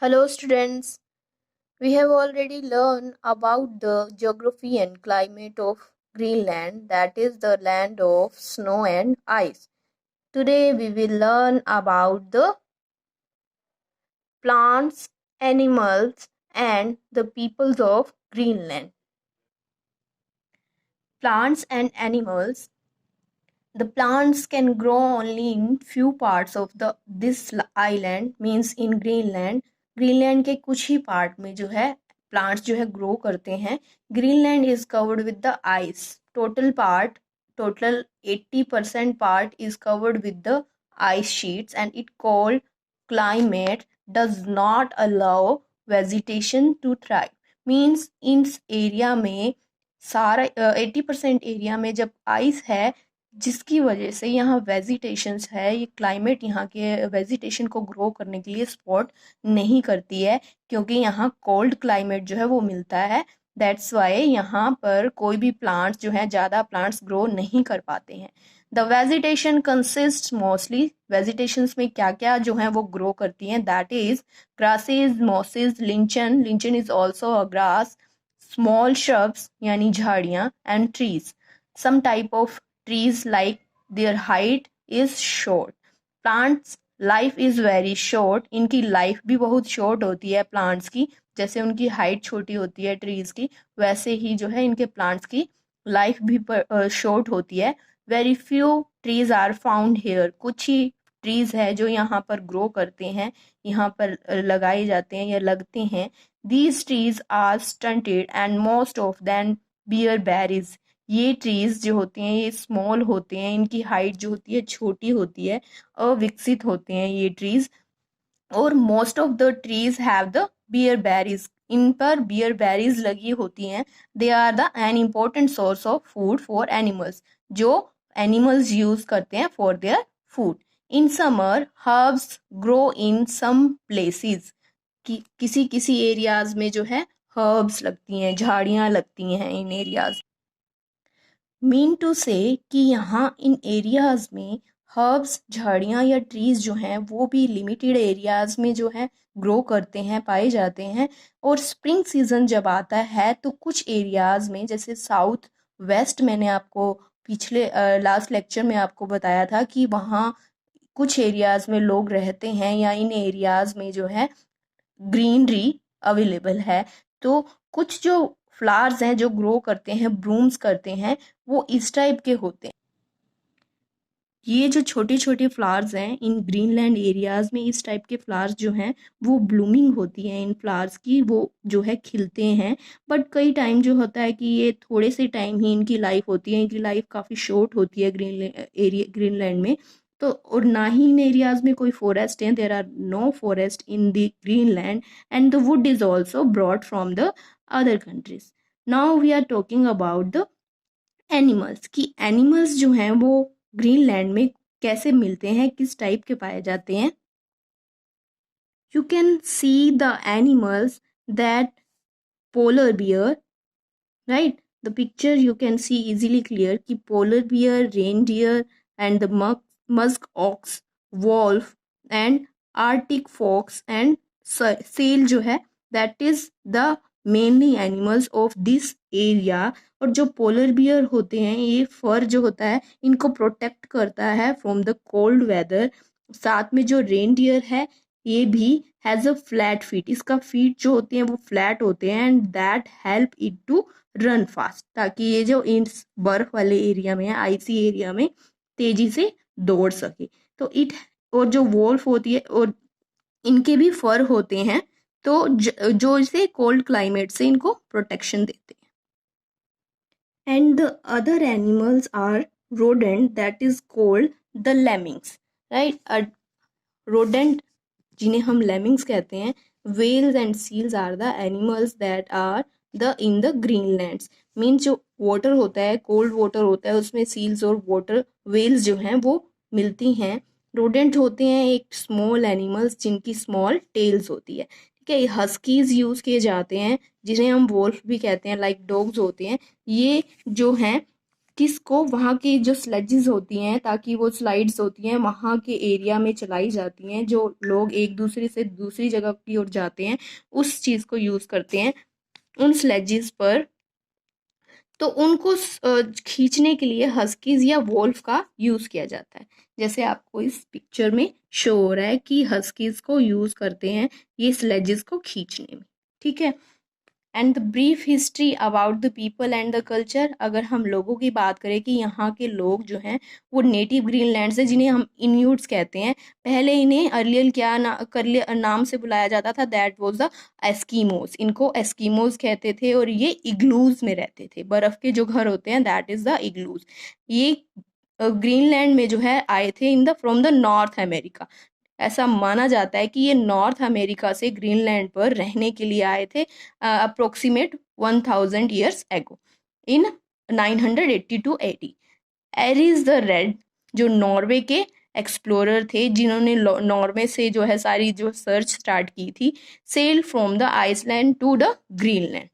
Hello, students. We have already learned about the geography and climate of Greenland, that is the land of snow and ice. Today, we will learn about the plants, animals, and the peoples of Greenland. Plants and animals. The plants can grow only in few parts of the this island, means in Greenland. Greenland के कुछ ही part में जो है plants जो है grow करते हैं. Greenland is covered with the ice. Total 80% part is covered with the ice sheets, and it cold climate does not allow vegetation to thrive. Means in area में सारा 80% एरिया में जब आइस है, जिसकी वजह से यहाँ वेजिटेशंस है, ये क्लाइमेट यहाँ के वेजिटेशन को ग्रो करने के लिए सपोर्ट नहीं करती है, क्योंकि यहाँ कोल्ड क्लाइमेट जो है वो मिलता है. दैट्स वाई यहाँ पर कोई भी प्लांट्स जो है ज़्यादा प्लांट्स ग्रो नहीं कर पाते हैं. The vegetation consist mostly, vegetations में क्या क्या जो है वो ग्रो करती हैं, that is grasses, mosses, lichen. Lichen is also a grass. Small shrubs यानी झाड़ियाँ, and trees. Some type of trees like their height is short. Plants life is very short. इनकी लाइफ भी बहुत शॉर्ट होती है plants की. जैसे उनकी हाइट छोटी होती है ट्रीज की, वैसे ही जो है इनके प्लांट्स की लाइफ भी शॉर्ट होती है. Very few trees are found here. कुछ ही ट्रीज है जो यहाँ पर ग्रो करते हैं, यहाँ पर लगाए जाते हैं या लगते हैं. These trees are stunted and most of them bear berries. ये ट्रीज जो होते हैं ये स्मॉल होते हैं, इनकी हाइट जो होती है छोटी होती है, अविकसित होते हैं ये ट्रीज. और most of the trees have the bear berries. इन पर बियर बेरीज लगी होती हैं. They are the an important source of food for animals, जो एनिमल्स यूज करते हैं for their food. In summer herbs grow in some places. किसी किसी एरियाज में जो है हर्ब्स लगती हैं, झाड़ियाँ लगती हैं इन एरियाज. मीन टू से कि यहाँ इन एरियाज में हर्ब्स, झाड़ियाँ या ट्रीज जो हैं वो भी लिमिटेड एरियाज में जो है ग्रो करते हैं, पाए जाते हैं. और स्प्रिंग सीजन जब आता है तो कुछ एरियाज में, जैसे साउथ वेस्ट, मैंने आपको पिछले लास्ट लेक्चर में आपको बताया था कि वहाँ कुछ एरियाज में लोग रहते हैं या इन एरियाज में जो है ग्रीनरी अवेलेबल है. तो कुछ जो फ्लावर्स हैं जो ग्रो करते हैं, ब्लूम्स करते हैं, वो इस टाइप के होते हैं. ये जो छोटे छोटे फ्लावर्स हैं इन ग्रीनलैंड एरियाज में, इस टाइप के फ्लावर्स जो हैं वो ब्लूमिंग होती हैं इन फ्लावर्स की, वो जो है खिलते हैं. बट कई टाइम जो होता है कि ये थोड़े से टाइम ही इनकी लाइफ होती है, इनकी लाइफ काफ़ी शॉर्ट होती है ग्रीनलैंड में. तो और ना ही इन एरियाज में कोई फॉरेस्ट है. There are no forest in the Greenland, and the wood is also brought from the other countries. Now we are talking about the animals, कि एनिमल्स जो हैं वो ग्रीनलैंड में कैसे मिलते हैं, किस टाइप के पाए जाते हैं. You can see the animals that polar bear, right. The picture you can see easily clear कि polar bear, reindeer and the musk ox, wolf and arctic fox and seal जो है, that is the mainly animals of this area. और जो polar bear होते हैं, ये फर जो होता है इनको प्रोटेक्ट करता है फ्रॉम द कोल्ड वेदर. साथ में जो रेनडियर है ये भी हैज़ अ फ्लैट फीट. इसका फीट जो होते हैं वो फ्लैट होते हैं, and that help it to run fast, ताकि ये जो इन बर्फ वाले एरिया में है, आइसी एरिया में, तेजी से दौड़ सके. तो इट, और जो वोल्फ होती है, और इनके भी फर होते हैं, तो जो इसे कोल्ड क्लाइमेट से इनको प्रोटेक्शन देते हैं. And the other animals are rodent, that is called the lemmings, right. A rodent जिन्हें हम lemmings कहते हैं. whales and seals are the animals that are the in the greenlands. Means जो water होता है, कोल्ड वाटर होता है, उसमें सील्स और वाटर whales जो हैं वो मिलती हैं. रोडेंट होते हैं एक स्मॉल एनिमल्स जिनकी स्मॉल टेल्स होती है, ठीक है. हस्कीज यूज किए जाते हैं, जिन्हें हम वोल्फ भी कहते हैं, लाइक डॉग्स होते हैं. ये जो हैं किसको, वहाँ की जो स्लेजेस होती हैं, ताकि वो स्लाइड्स होती हैं वहाँ के एरिया में चलाई जाती हैं, जो लोग एक दूसरे से दूसरी जगह की ओर जाते हैं उस चीज़ को यूज़ करते हैं उन स्लेजेस पर। तो उनको खींचने के लिए हस्कीज या वोल्फ का यूज़ किया जाता है। जैसे आपको इस पिक्चर में शो हो रहा है कि हस्कीज को यूज़ करते हैं ये स्लेजेस को खींचने में, ठीक है। And the brief history about the people and the culture, अगर हम लोगों की बात करें कि यहाँ के लोग जो हैं वो नेटिव ग्रीनलैंड से, जिन्हें हम इन्यूट्स कहते हैं, पहले इन्हें अर्लियल क्या नाम से बुलाया जाता था, दैट वाज द एस्कीमोस। इनको एस्कीमोस कहते थे और ये इग्लूज में रहते थे, बर्फ के जो घर होते हैं दैट इज द इग्लूज। ये ग्रीनलैंड में जो है आए थे in the from the north America. ऐसा माना जाता है कि ये नॉर्थ अमेरिका से ग्रीनलैंड पर रहने के लिए आए थे approximate 1000 years ago in 980 to 80। Eric the Red जो नॉर्वे के एक्सप्लोरर थे, जिन्होंने नॉर्वे से जो है सारी जो सर्च स्टार्ट की थी, sail from the Iceland to the Greenland.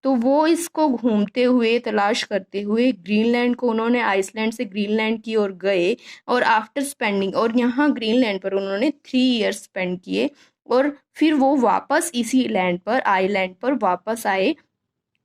तो वो इसको घूमते हुए तलाश करते हुए ग्रीनलैंड को, उन्होंने आइसलैंड से ग्रीनलैंड की ओर गए और आफ्टर स्पेंडिंग, और यहाँ ग्रीनलैंड पर उन्होंने 3 ईयर्स स्पेंड किए और फिर वो वापस इसी लैंड पर, आइलैंड पर वापस आए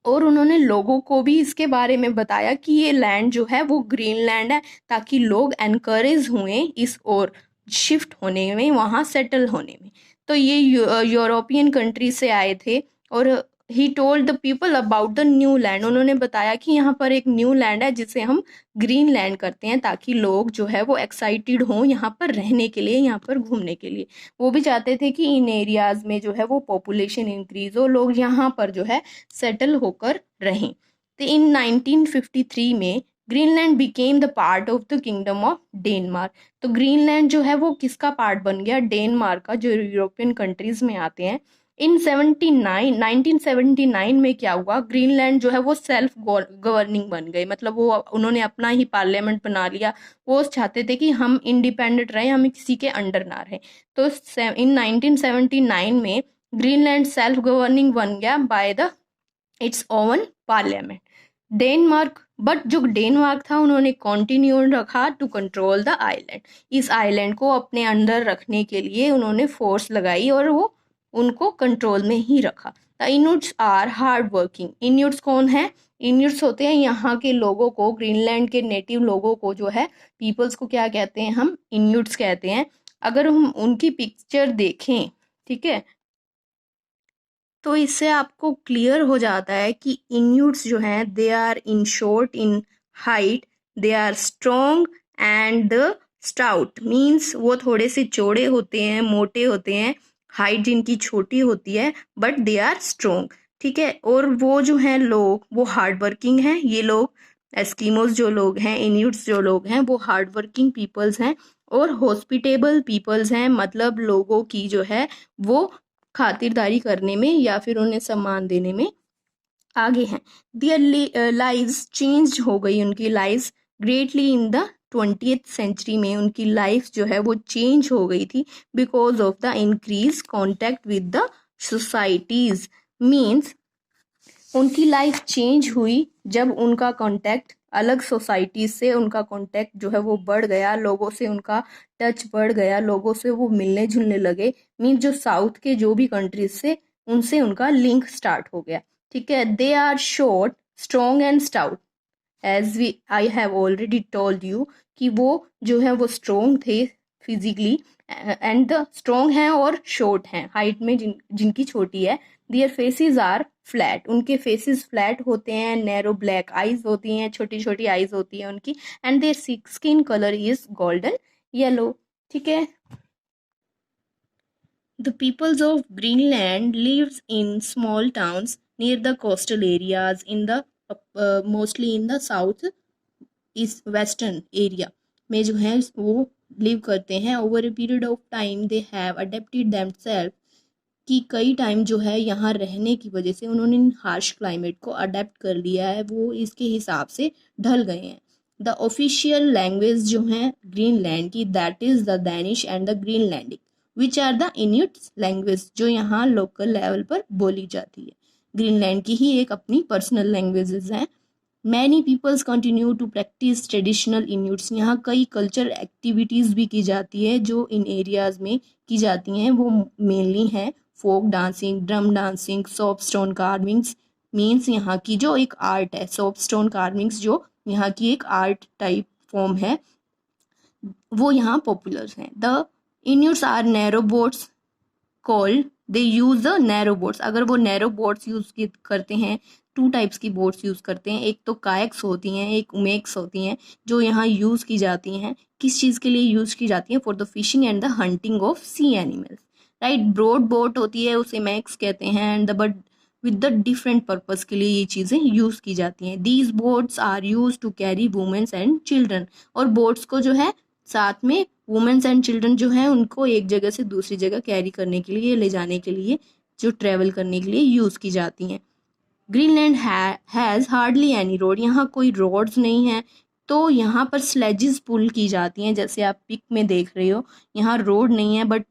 और उन्होंने लोगों को भी इसके बारे में बताया कि ये लैंड जो है वो ग्रीनलैंड है, ताकि लोग एनकरेज हुए इस ओर शिफ्ट होने में, वहाँ सेटल होने में। तो ये यूरोपियन कंट्री से आए थे और he told the people about the new land, उन्होंने बताया कि यहाँ पर एक न्यू लैंड है जिसे हम ग्रीन लैंड करते हैं, ताकि लोग जो है वो एक्साइटेड हों यहाँ पर रहने के लिए, यहाँ पर घूमने के लिए। वो भी चाहते थे कि इन एरियाज में जो है वो पॉपुलेशन इंक्रीज हो, लोग यहाँ पर जो है सेटल होकर रहें। तो इन 1953 में Greenland became the part of the kingdom of Denmark. तो ग्रीनलैंड जो है वो किसका पार्ट बन गया, डेनमार्क का, जो यूरोपियन कंट्रीज में आते हैं। इन 1979 में क्या हुआ, ग्रीनलैंड जो है वो सेल्फ गवर्निंग बन गए, मतलब वो उन्होंने अपना ही पार्लियामेंट बना लिया। वो चाहते थे कि हम इंडिपेंडेंट रहें, हमें किसी के अंडर ना रहें। तो इन 1979 में ग्रीनलैंड सेल्फ गवर्निंग बन गया by the it's oven parliament. Denmark, but जो डेनमार्क था उन्होंने कॉन्टिन्यू रखा टू कंट्रोल द आइलैंड। इस आइलैंड को अपने अंडर रखने के लिए उन्होंने फोर्स लगाई और वो उनको कंट्रोल में ही रखा। The Inuits are hard working. Inuits कौन है, इन्यूट्स होते हैं यहाँ के लोगों को, ग्रीनलैंड के नेटिव लोगों को जो है, पीपल्स को क्या कहते हैं, हम इन्यूट्स कहते हैं। अगर हम उनकी पिक्चर देखें, ठीक है, तो इससे आपको क्लियर हो जाता है कि इन्यूट्स जो हैं they are in short in height, they are strong and the stout, means वो थोड़े से चौड़े होते हैं, मोटे होते हैं, हाइट जिनकी छोटी होती है, बट दे आर स्ट्रॉन्ग, ठीक है। और वो जो हैं लोग वो हार्ड वर्किंग हैं। ये लोग एस्किमोस जो लोग हैं, इन्यूट्स जो लोग हैं, वो हार्ड वर्किंग पीपल्स हैं और हॉस्पिटेबल पीपल्स हैं, मतलब लोगों की जो है वो खातिरदारी करने में या फिर उन्हें सम्मान देने में आगे हैं। दियर लाइव्स चेंज हो गई, उनकी lives greatly in the 20th century में उनकी लाइफ जो है वो चेंज हो गई थी because of the increase contact with the societies. Means उनकी लाइफ चेंज हुई जब उनका कांटेक्ट अलग सोसाइटी से, उनका कांटेक्ट जो है वो बढ़ गया, लोगों से उनका टच बढ़ गया, लोगों से वो मिलने जुलने लगे। मीन जो साउथ के जो भी कंट्रीज से, उनसे उनका लिंक स्टार्ट हो गया, ठीक है। They are short, strong and stout, as we I have already told you कि वो जो है वो स्ट्रॉन्ग थे फिजिकली एंड द स्ट्रॉन्ग हैं और शॉर्ट हैं, हाइट में जिनकी छोटी है। दियर फेसेस आर फ्लैट, उनके फेसेस फ्लैट होते हैं, नैरो ब्लैक आईज होती हैं, छोटी छोटी आईज होती हैं उनकी, and their skin colour is golden yellow, ठीक है। The peoples of Greenland lives in small towns near the coastal areas in the mostly in the south east western area में जो है वो लिव करते हैं। Over a period of time they have adapted themself, कि कई time जो है यहाँ रहने की वजह से उन्होंने हार्श क्लाइमेट को अडेप्ट कर लिया है, वो इसके हिसाब से ढल गए हैं। द ऑफिशियल लैंग्वेज जो है ग्रीनलैंड की that is the Danish and the Greenlandic which are the Inuits language, जो यहाँ लोकल लेवल पर बोली जाती है। ग्रीनलैंड की ही एक अपनी पर्सनल लैंग्वेजेस हैं many peoples continue to practice traditional Inuits, यहाँ कई कल्चर एक्टिविटीज़ भी की जाती है जो इन एरियाज़ में की जाती हैं। वो मेनली हैं folk dancing, drum dancing, soapstone carvings, means यहाँ की जो एक आर्ट है, सॉप स्टोन कार्विंग्स जो यहाँ की एक आर्ट टाइप फॉर्म है, वो यहाँ पॉपुलर हैं। The Inuits are narrow boats called, they use the narrow boats, अगर वो नैरो बोट्स यूज करते हैं, टू टाइप्स की बोट्स यूज करते हैं, एक तो कायक्स होती हैं, एक उमेक्स होती हैं, जो यहाँ यूज की जाती हैं। किस चीज़ के लिए यूज की जाती हैं? For the fishing and the hunting of sea animals, right. Broad boat होती है, उसे मैक्स कहते हैं, and the but with the different purpose के लिए ये चीज़ें यूज़ की जाती हैं। These boats are use to carry womens and children, और बोट्स को जो है साथ में वुमेन्स एंड चिल्ड्रन जो है उनको एक जगह से दूसरी जगह कैरी करने के लिए, ले जाने के लिए, जो ट्रेवल करने के लिए यूज़ की जाती हैं। Greenland has hardly any road, यहाँ कोई रोड्स नहीं है, तो यहाँ पर स्लेजेस पुल की जाती हैं, जैसे आप पिक में देख रहे हो। यहाँ रोड नहीं है, बट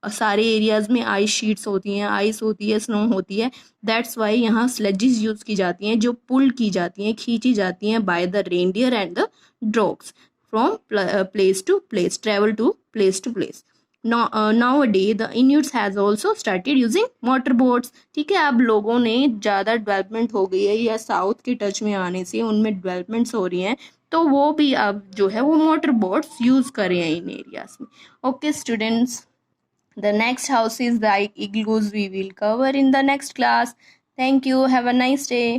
सारे एरियाज में आइस शीट्स होती हैं, आइस होती है, स्नो होती है, दैट्स वाई यहाँ स्लेजेस यूज़ की जाती हैं, जो पुल की जाती हैं, खींची जाती हैं by the reindeer and the dogs from place to place, travel to place. Nowadays the Inuits has also started using motor boats, ठीक है। अब लोगों ने ज़्यादा डेवलपमेंट हो गई है, या साउथ के टच में आने से उनमें डेवलपमेंट्स हो रही हैं, तो वो भी अब जो है वो मोटर बोट्स यूज़ कर रहे हैं इन एरियाज में। Okay students, the next house is like igloos, we will cover in the next class. Thank you, have a nice day.